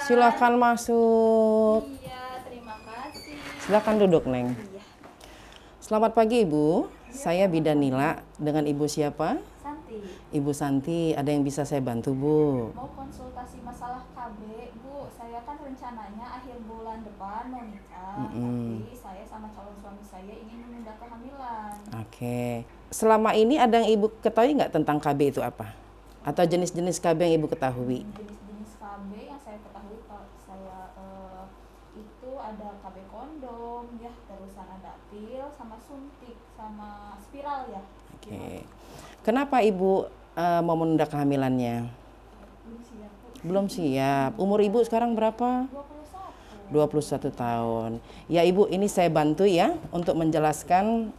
Silakan masuk. Iya, terima kasih. Silakan duduk, Neng. Iya. Selamat pagi, Ibu. Saya Bidan Nila. Dengan Ibu siapa? Santi, Ibu Santi. Ada yang bisa saya bantu, Bu? mau konsultasi masalah KB, Bu. Saya kan rencananya akhir bulan depan mau nikah, tapi saya sama calon suami saya ingin menunda kehamilan. Oke. Selama ini ada yang Ibu ketahui nggak tentang KB itu apa? Atau jenis-jenis KB yang Ibu ketahui? Jenis-jenis KB yang saya ketahui, Pak, itu ada KB kondom, ya, terusan ada pil, sama suntik, sama spiral ya. Oke. Kenapa Ibu mau menunda kehamilannya? Belum siap, Bu. Belum siap. Umur Ibu sekarang berapa? 21. 21 tahun. Ya Ibu, ini saya bantu ya untuk menjelaskan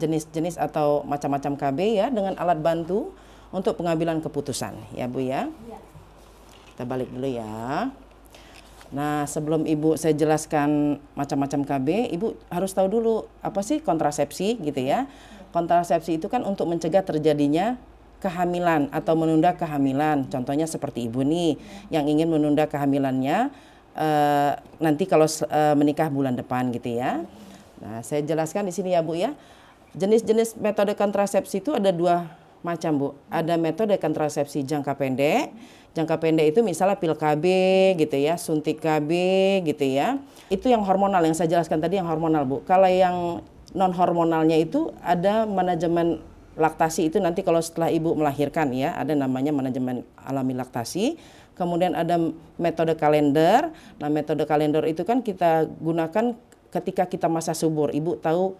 jenis-jenis atau macam-macam KB ya dengan alat bantu untuk pengambilan keputusan ya Bu ya. Iya. Kita balik dulu ya. Nah, sebelum Ibu saya jelaskan macam-macam KB, Ibu harus tahu dulu apa sih kontrasepsi gitu ya. Kontrasepsi itu kan untuk mencegah terjadinya kehamilan atau menunda kehamilan. Contohnya seperti Ibu nih yang ingin menunda kehamilannya nanti kalau menikah bulan depan gitu ya. Nah, saya jelaskan di sini ya Bu ya. Jenis-jenis metode kontrasepsi itu ada dua macam Bu. Ada metode kontrasepsi jangka pendek. Jangka pendek itu misalnya pil KB gitu ya, suntik KB gitu ya. Itu yang hormonal yang saya jelaskan tadi yang hormonal Bu. Kalau yang non hormonalnya itu ada manajemen laktasi itu nanti kalau setelah ibu melahirkan ya, ada namanya manajemen alami laktasi. Kemudian ada metode kalender. Nah, metode kalender itu kan kita gunakan ketika kita masa subur. Ibu tahu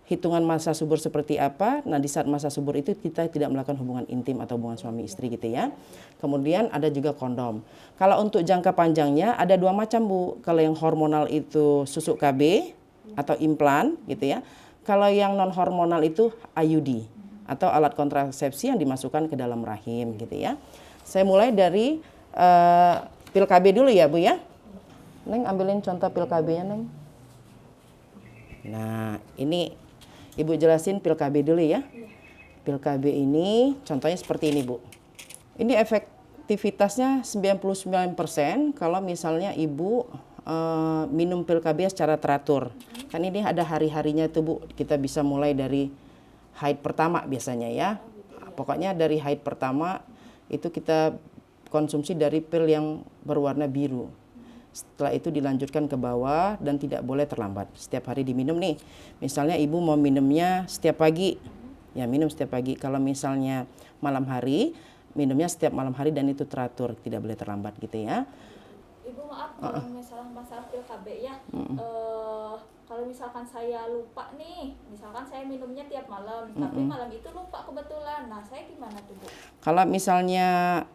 hitungan masa subur seperti apa. Nah, di saat masa subur itu kita tidak melakukan hubungan intim atau hubungan suami istri gitu ya. Kemudian ada juga kondom. Kalau untuk jangka panjangnya ada dua macam Bu. Kalau yang hormonal itu susuk KB atau implan gitu ya. Kalau yang non hormonal itu IUD atau alat kontrasepsi yang dimasukkan ke dalam rahim gitu ya. Saya mulai dari pil KB dulu ya Bu ya. Neng ambilin contoh pil KB-nya Neng. Nah, ini Ibu jelasin pil KB dulu ya. Pil KB ini contohnya seperti ini Bu. Ini efektivitasnya 99% kalau misalnya Ibu minum pil KB secara teratur. Kan ini ada hari-harinya tuh Bu. Kita bisa mulai dari haid pertama biasanya ya. Pokoknya dari haid pertama itu kita konsumsi dari pil yang berwarna biru. Setelah itu dilanjutkan ke bawah dan tidak boleh terlambat. Setiap hari diminum nih. Misalnya ibu mau minumnya setiap pagi, ya minum setiap pagi. Kalau misalnya malam hari, minumnya setiap malam hari dan itu teratur, tidak boleh terlambat gitu ya. Ibu maaf kalau misalnya masalah pil KB ya, kalau misalkan saya lupa nih, misalkan saya minumnya tiap malam, tapi malam itu lupa kebetulan. Nah, saya gimana tuh Bu? Kalau misalnya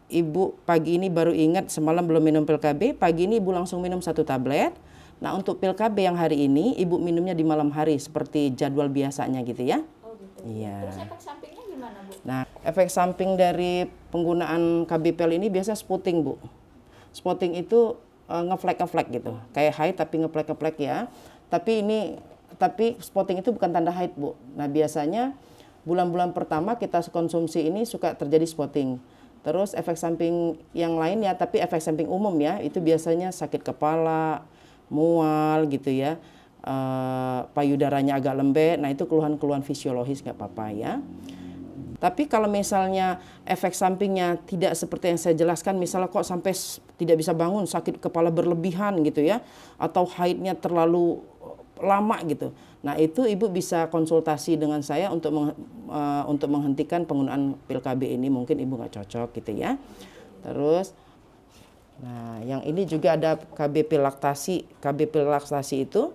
ibu pagi ini baru ingat semalam belum minum pil KB, pagi ini ibu langsung minum 1 tablet. Nah, untuk pil KB yang hari ini ibu minumnya di malam hari seperti jadwal biasanya gitu ya. Oh gitu. Iya. Terus efek sampingnya gimana Bu? Nah, efek samping dari penggunaan KB pil ini biasa spotting Bu. Spotting itu ngeflek gitu, kayak haid tapi ngeflek ya. Tapi spotting itu bukan tanda haid Bu. Nah, biasanya bulan-bulan pertama kita konsumsi ini suka terjadi spotting. Terus efek samping yang lain ya, tapi efek samping umum ya, itu biasanya sakit kepala, mual gitu ya, payudaranya agak lembek. Nah, itu keluhan-keluhan fisiologis nggak apa-apa ya. Tapi kalau misalnya efek sampingnya tidak seperti yang saya jelaskan, misalnya kok sampai tidak bisa bangun, sakit kepala berlebihan gitu ya, atau haidnya terlalu lama gitu. Nah, itu ibu bisa konsultasi dengan saya untuk menghentikan penggunaan pil KB ini. Mungkin ibu nggak cocok gitu ya. Terus, nah yang ini juga ada KB pil laktasi. KB pil laktasi itu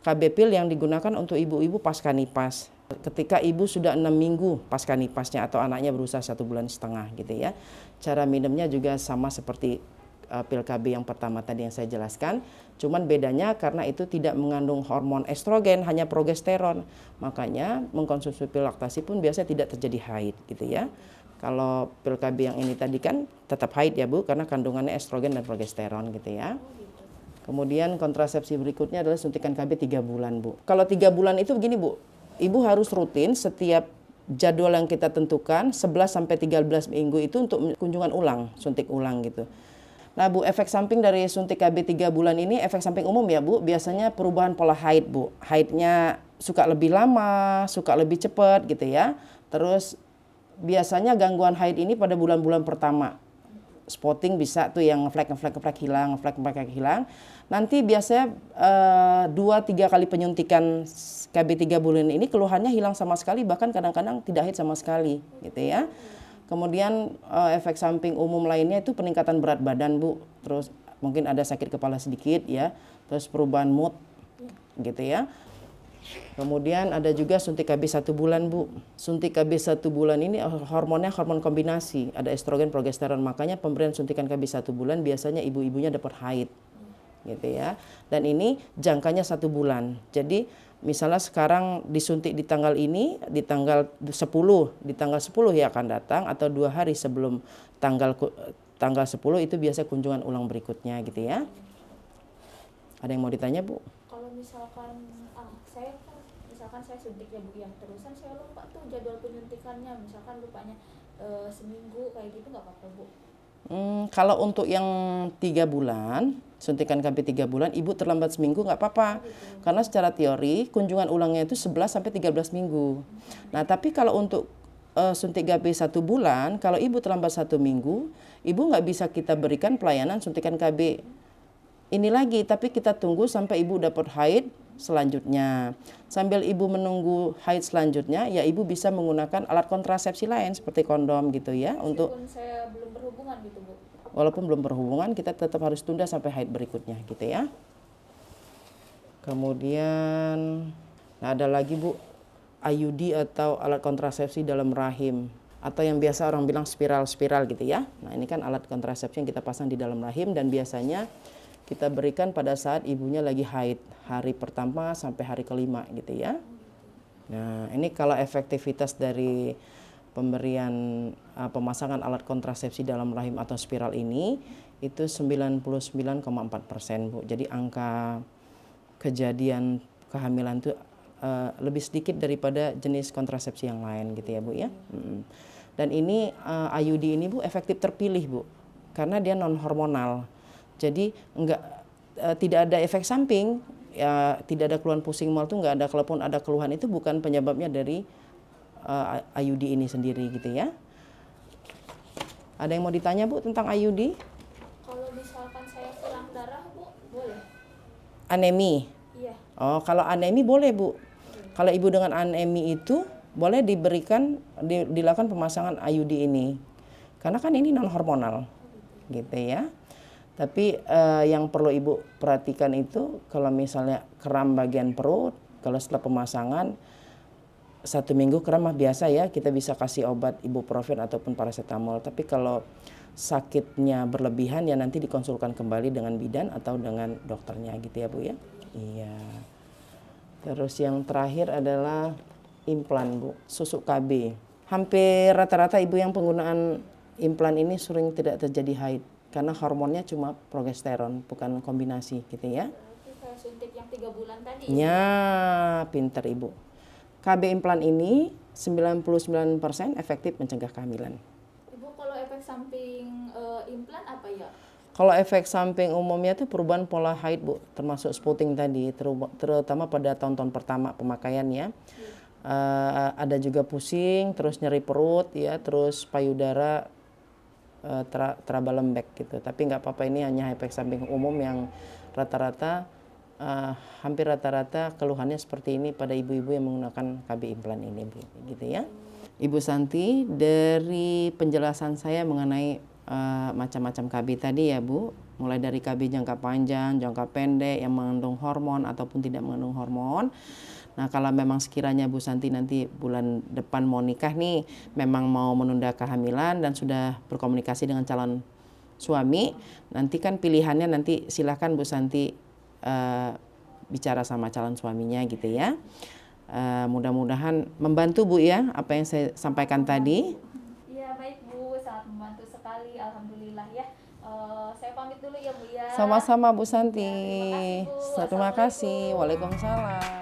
KB pil yang digunakan untuk ibu-ibu pasca nipas. Ketika ibu sudah 6 minggu pasca nipasnya atau anaknya berusia 1,5 bulan gitu ya. Cara minumnya juga sama seperti pil KB yang pertama tadi yang saya jelaskan. Cuman bedanya karena itu tidak mengandung hormon estrogen, hanya progesteron. Makanya mengkonsumsi pil laktasi pun biasanya tidak terjadi haid gitu ya. Kalau pil KB yang ini tadi kan tetap haid ya Bu, karena kandungannya estrogen dan progesteron gitu ya. Kemudian kontrasepsi berikutnya adalah suntikan KB 3 bulan Bu. Kalau 3 bulan itu begini Bu, ibu harus rutin setiap jadwal yang kita tentukan 11 sampai 13 minggu itu untuk kunjungan ulang, suntik ulang gitu. Nah Bu, efek samping dari suntik KB 3 bulan ini efek samping umum ya Bu, biasanya perubahan pola haid Bu. Haidnya suka lebih lama, suka lebih cepat gitu ya. Terus biasanya gangguan haid ini pada bulan-bulan pertama. Spotting bisa tuh yang ngeflek hilang. Nanti biasanya 2-3 kali penyuntikan KB 3 bulan ini keluhannya hilang sama sekali, bahkan kadang-kadang tidak haid sama sekali gitu ya. Kemudian efek samping umum lainnya itu peningkatan berat badan Bu, terus mungkin ada sakit kepala sedikit ya, terus perubahan mood gitu ya. Kemudian ada juga suntik KB 1 bulan Bu. Suntik KB 1 bulan ini hormonnya hormon kombinasi, ada estrogen, progesteron, makanya pemberian suntikan KB 1 bulan biasanya ibu-ibunya dapat haid gitu ya. Dan ini jangkanya 1 bulan. Jadi misalnya sekarang disuntik di tanggal ini, di tanggal 10 ya akan datang, atau 2 hari sebelum tanggal 10 itu biasa kunjungan ulang berikutnya gitu ya. Ada yang mau ditanya Bu? Kalau misalkan saya suntik ya Bu ya, terusan saya lupa tuh jadwal penyuntikannya, misalkan lupanya seminggu kayak gitu nggak apa-apa Bu? Kalau untuk yang 3 bulan, suntikan KB 3 bulan, ibu terlambat seminggu nggak apa-apa. Karena secara teori kunjungan ulangnya itu 11-13 minggu. Nah tapi kalau untuk suntik KB 1 bulan, kalau ibu terlambat 1 minggu, ibu nggak bisa kita berikan pelayanan suntikan KB ini lagi. Tapi kita tunggu sampai ibu dapat haid selanjutnya. Sambil ibu menunggu haid selanjutnya, ya ibu bisa menggunakan alat kontrasepsi lain seperti kondom gitu ya. Meskipun saya belum berhubungan gitu Bu? Walaupun belum berhubungan, kita tetap harus tunda sampai haid berikutnya gitu ya. Kemudian ada lagi Bu, IUD atau alat kontrasepsi dalam rahim, atau yang biasa orang bilang spiral gitu ya. Nah ini kan alat kontrasepsi yang kita pasang di dalam rahim, dan biasanya kita berikan pada saat ibunya lagi haid, hari pertama sampai hari kelima gitu ya. Nah ini kalau efektivitas dari pemberian pemasangan alat kontrasepsi dalam rahim atau spiral ini itu 99,4% Bu. Jadi angka kejadian kehamilan itu lebih sedikit daripada jenis kontrasepsi yang lain gitu ya Bu ya. Dan ini IUD ini Bu efektif terpilih Bu, karena dia non hormonal. Jadi tidak ada efek samping, ya tidak ada keluhan pusing mual, tuh nggak ada. Kalaupun ada keluhan itu bukan penyebabnya dari IUD ini sendiri gitu ya. Ada yang mau ditanya Bu tentang IUD? Kalau misalkan saya kurang darah Bu, boleh? Anemi? Iya. Oh kalau anemi boleh Bu. Kalau ibu dengan anemi itu boleh dilakukan pemasangan IUD ini, karena kan ini non hormonal gitu ya. Tapi yang perlu ibu perhatikan itu kalau misalnya kram bagian perut, kalau setelah pemasangan 1 minggu kram biasa ya, kita bisa kasih obat ibuprofen ataupun paracetamol. Tapi kalau sakitnya berlebihan ya nanti dikonsulkan kembali dengan bidan atau dengan dokternya gitu ya Bu ya. Iya. Terus yang terakhir adalah implan Bu, susuk KB. Hampir rata-rata ibu yang penggunaan implan ini sering tidak terjadi haid, karena hormonnya cuma progesteron, bukan kombinasi gitu ya. Berarti saya suntik yang 3 bulan tadi? Ya, pinter ibu. KB implan ini 99% efektif mencegah kehamilan. Ibu kalau efek samping implan apa ya? Kalau efek samping umumnya itu perubahan pola haid Bu, termasuk spotting tadi, terutama pada tahun-tahun pertama pemakaian ya. Ada juga pusing, terus nyeri perut ya, terus payudara teraba lembek gitu. Tapi nggak apa-apa, ini hanya efek samping umum yang rata-rata hampir rata-rata keluhannya seperti ini pada ibu-ibu yang menggunakan KB implan ini Bu, gitu ya. Ibu Santi, dari penjelasan saya mengenai macam-macam KB tadi ya Bu, mulai dari KB jangka panjang, jangka pendek, yang mengandung hormon ataupun tidak mengandung hormon. Nah kalau memang sekiranya Bu Santi nanti bulan depan mau nikah nih, memang mau menunda kehamilan dan sudah berkomunikasi dengan calon suami, nanti kan pilihannya nanti silakan Bu Santi bicara sama calon suaminya gitu ya. Mudah-mudahan membantu Bu ya apa yang saya sampaikan tadi. Iya baik Bu, sangat membantu sekali, alhamdulillah ya. Saya pamit dulu ya Bu ya. Sama-sama Bu Santi. Ya, terima kasih Bu. Terima kasih. Waalaikumsalam.